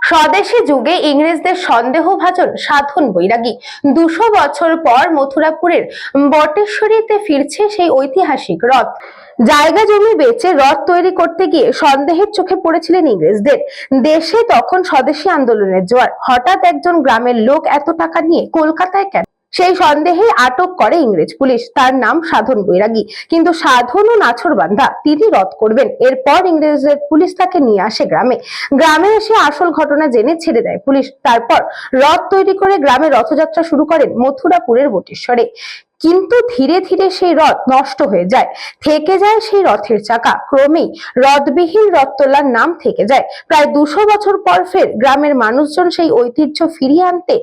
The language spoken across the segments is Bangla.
স্বদেশী যুগে ইংরেজদের সন্দেহভাজন সাধন বৈরাগী 200 বছর পর মথুরাপুরের বটেশ্বরীতে ফিরছে সেই ঐতিহাসিক রথ। জায়গা জমি বেচে রথ তৈরি করতে গিয়ে সন্দেহের চোখে পড়েছিলেন ইংরেজদের। দেশে তখন স্বদেশী আন্দোলনের জোয়ার। হঠাৎ একজন গ্রামের লোক এত টাকা নিয়ে কলকাতায় কেন, সেই সন্দেহে আটক করে ইংরেজ পুলিশ। তার নাম সাধন বৈরাগী। কিন্তু সাধনও নাছোড়বান্দা, তিনি রথ করবেন। এরপর ইংরেজদের পুলিশ তাকে নিয়ে আসে গ্রামে এসে আসল ঘটনা জেনে ছেড়ে দেয় পুলিশ। তারপর রথ তৈরি করে গ্রামে রথযাত্রা শুরু করেন মথুরাপুরের বটেশ্বরে। কিন্তু ধীরে ধীরে সেই রথ নষ্ট হয়ে যায়, থেকে যায় সেই রথের চাকা। ক্রমেই রথবিহীন রথ তোলার নাম থেকে যায়। প্রায় 200 বছর পর ফের গ্রামের মানুষজন সেই ঐতিহ্য ফিরিয়ে আনতে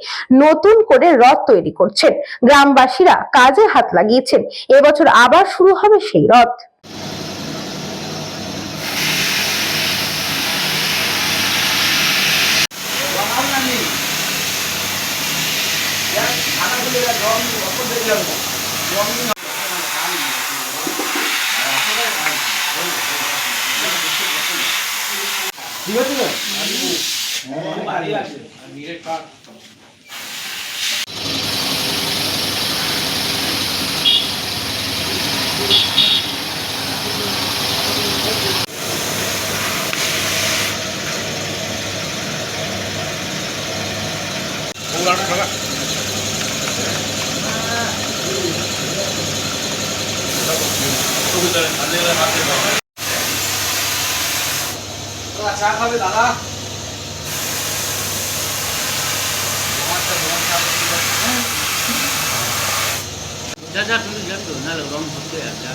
নতুন করে রথ তৈরি করছেন। গ্রামবাসীরা কাজে হাত লাগিয়েছেন। এবছর আবার শুরু হবে সেই রথ। ঠিক আছে বাড়ি আছে মিরেট পার্ক চা খাবে দাদা? যা তুমি জানতো না রং ভরতে আসা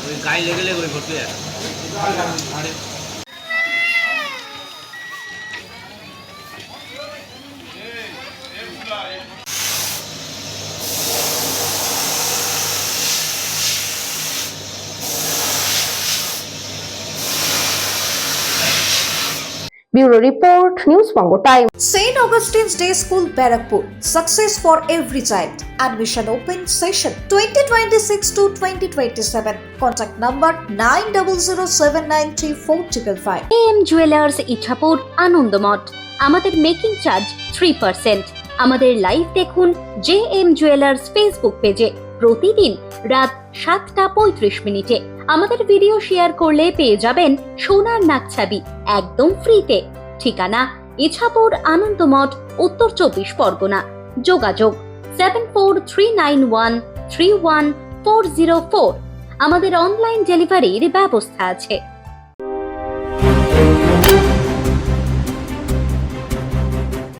ওই গায়ে লেগে ওই ভরতে আসা Bureau Report, News Bongo Time. St. Augustine's Day School, Barakpur. Success for every child. Admission open session 2026 to 2027. Contact number 9007934555. AM Jewelers Ichapur Anandamath. আমাদের মেকিং চার্জ 3%। আমাদের লাইভ দেখুন JM Jewelers ফেসবুক পেজে প্রতিদিন রাত 7:35 আমাদের ভিডিও শেয়ার করলে পেয়ে যাবেন সোনার নাকছাবি একদম ফ্রিতে। ঠিকানা ইছাপুর আনন্দমঠ, উত্তর 24 পরগনা। যোগাযোগ 7439131404। আমাদের অনলাইন ডেলিভারির ব্যবস্থা আছে।